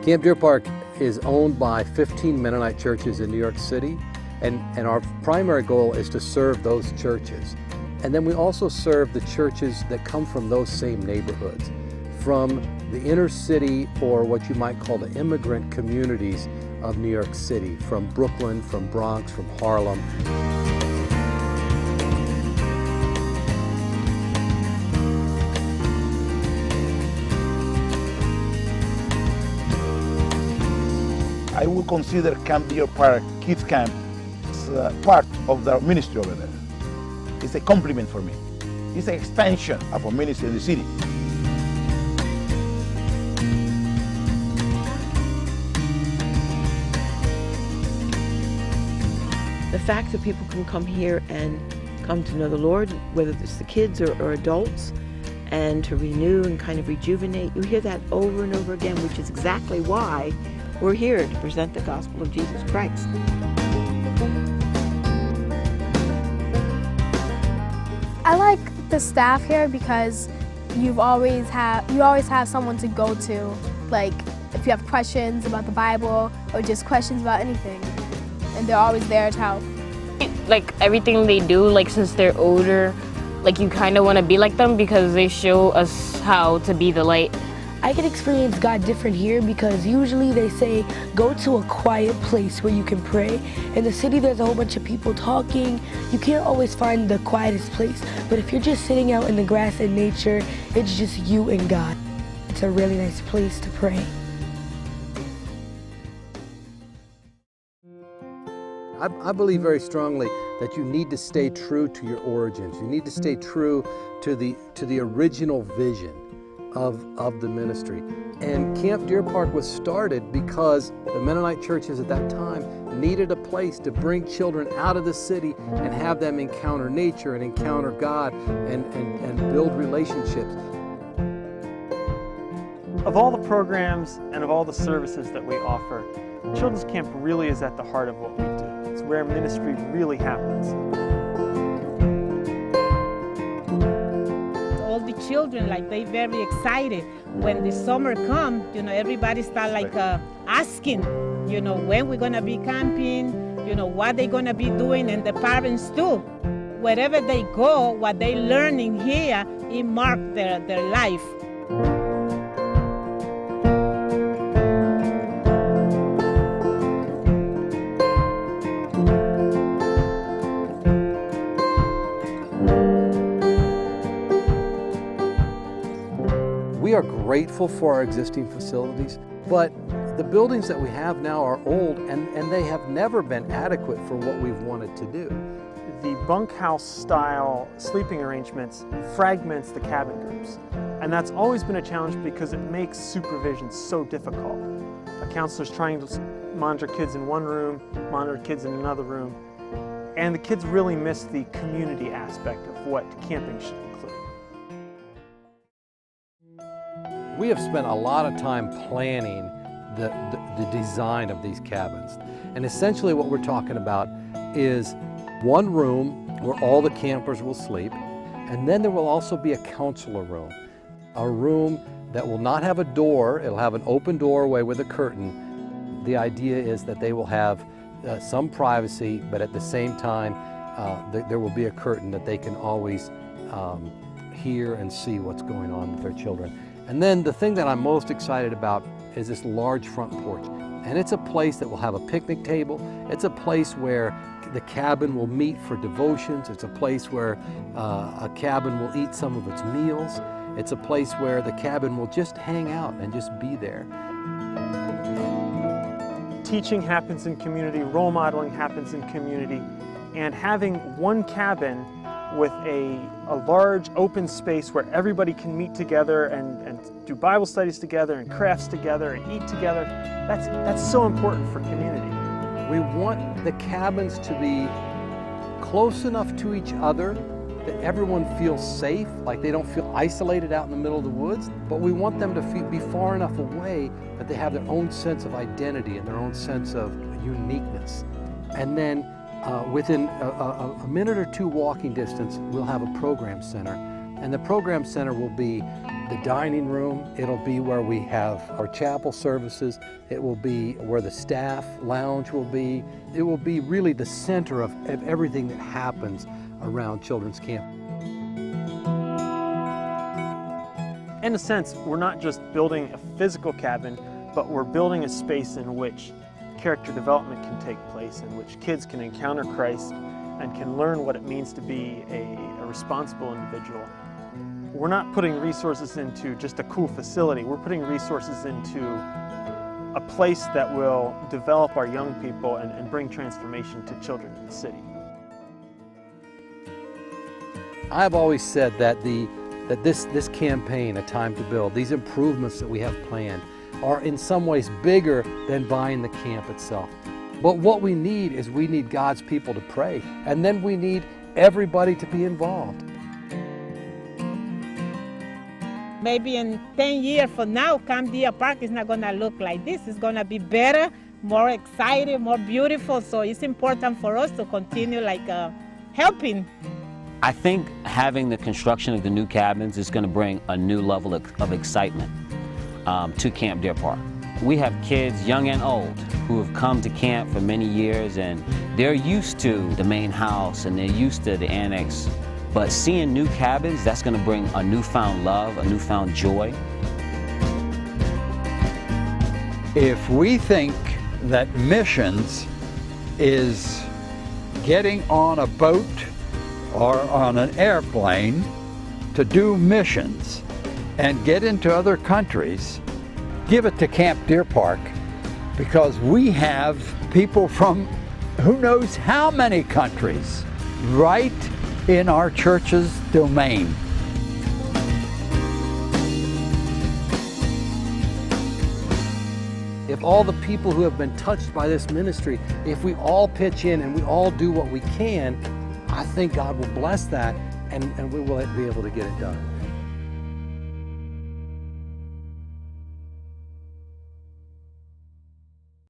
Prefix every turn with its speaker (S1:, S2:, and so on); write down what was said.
S1: Camp Deerpark is owned by 15 Mennonite churches in New York City, and our primary goal is to serve those churches. And then we also serve the churches that come from those same neighborhoods, from the inner city, or what you might call the immigrant communities of New York City, from Brooklyn, from Bronx, from Harlem.
S2: I would consider Camp Deerpark Kids Camp as part of the ministry over there. It's a compliment for me. It's an expansion of our ministry in the city.
S3: The fact that people can come here and come to know the Lord, whether it's the kids or adults, and to renew and kind of rejuvenate, you hear that over and over again, which is exactly why we're here to present the gospel of Jesus Christ.
S4: I like the staff here because you always have someone to go to, like if you have questions about the Bible or just questions about anything, and they're always there to help.
S5: Like everything they do, like since they're older, like you kind of want to be like them because they show us how to be the light.
S6: I can experience God different here because usually they say go to a quiet place where you can pray. In the city there's a whole bunch of people talking. You can't always find the quietest place, but if you're just sitting out in the grass in nature, it's just you and God. It's a really nice place to pray.
S1: I believe very strongly that you need to stay true to your origins. You need to stay true to the original vision of the ministry. And Camp Deerpark was started because the Mennonite churches at that time needed a place to bring children out of the city and have them encounter nature and encounter God and build relationships.
S7: Of all the programs and of all the services that we offer, Children's Camp really is at the heart of what we do. It's where ministry really happens.
S8: All the children, like they very excited when the summer come. You know, everybody start like asking, you know, when we're gonna be camping, you know, what they're gonna be doing, and the parents too. Wherever they go, what they learning here, it marked their life.
S1: We are grateful for our existing facilities, but the buildings that we have now are old and they have never been adequate for what we've wanted to do.
S7: The bunkhouse style sleeping arrangements fragments the cabin groups. And that's always been a challenge because it makes supervision so difficult. A counselor's trying to monitor kids in one room, monitor kids in another room, and the kids really miss the community aspect of what camping should include.
S1: We have spent a lot of time planning the design of these cabins. And essentially what we're talking about is one room where all the campers will sleep, and then there will also be a counselor room. A room that will not have a door, it'll have an open doorway with a curtain. The idea is that they will have some privacy, but at the same time, there will be a curtain that they can always hear and see what's going on with their children. And then the thing that I'm most excited about is this large front porch. And it's a place that will have a picnic table. It's a place where the cabin will meet for devotions. It's a place where a cabin will eat some of its meals. It's a place where the cabin will just hang out and just be there.
S7: Teaching happens in community, role modeling happens in community, and having one cabin with a large open space where everybody can meet together and do Bible studies together and crafts together and eat together, that's so important for community.
S1: We want the cabins to be close enough to each other that everyone feels safe, like they don't feel isolated out in the middle of the woods, but we want them to be far enough away that they have their own sense of identity and their own sense of uniqueness. And then within a minute or two walking distance, we'll have a program center. And the program center will be the dining room. It'll be where we have our chapel services. It will be where the staff lounge will be. It will be really the center of everything that happens around Children's Camp.
S7: In a sense, we're not just building a physical cabin, but we're building a space in which character development can take place, in which kids can encounter Christ and can learn what it means to be a responsible individual. We're not putting resources into just a cool facility. We're putting resources into a place that will develop our young people and bring transformation to children in the city.
S1: I've always said that this campaign, A Time to Build, these improvements that we have planned are in some ways bigger than buying the camp itself. But what we need God's people to pray, and then we need everybody to be involved.
S8: Maybe in 10 years from now, Camp Deerpark is not going to look like this. It's going to be better, more exciting, more beautiful. So it's important for us to continue helping.
S9: I think having the construction of the new cabins is going to bring a new level of excitement to Camp Deerpark. We have kids, young and old, who have come to camp for many years, and they're used to the main house and they're used to the annex. But seeing new cabins, that's going to bring a newfound love, a newfound joy.
S10: If we think that missions is getting on a boat or on an airplane to do missions and get into other countries, give it to Camp Deerpark, because we have people from who knows how many countries right in our church's domain.
S1: If all the people who have been touched by this ministry, if we all pitch in and we all do what we can, I think God will bless that and we will be able to get it done.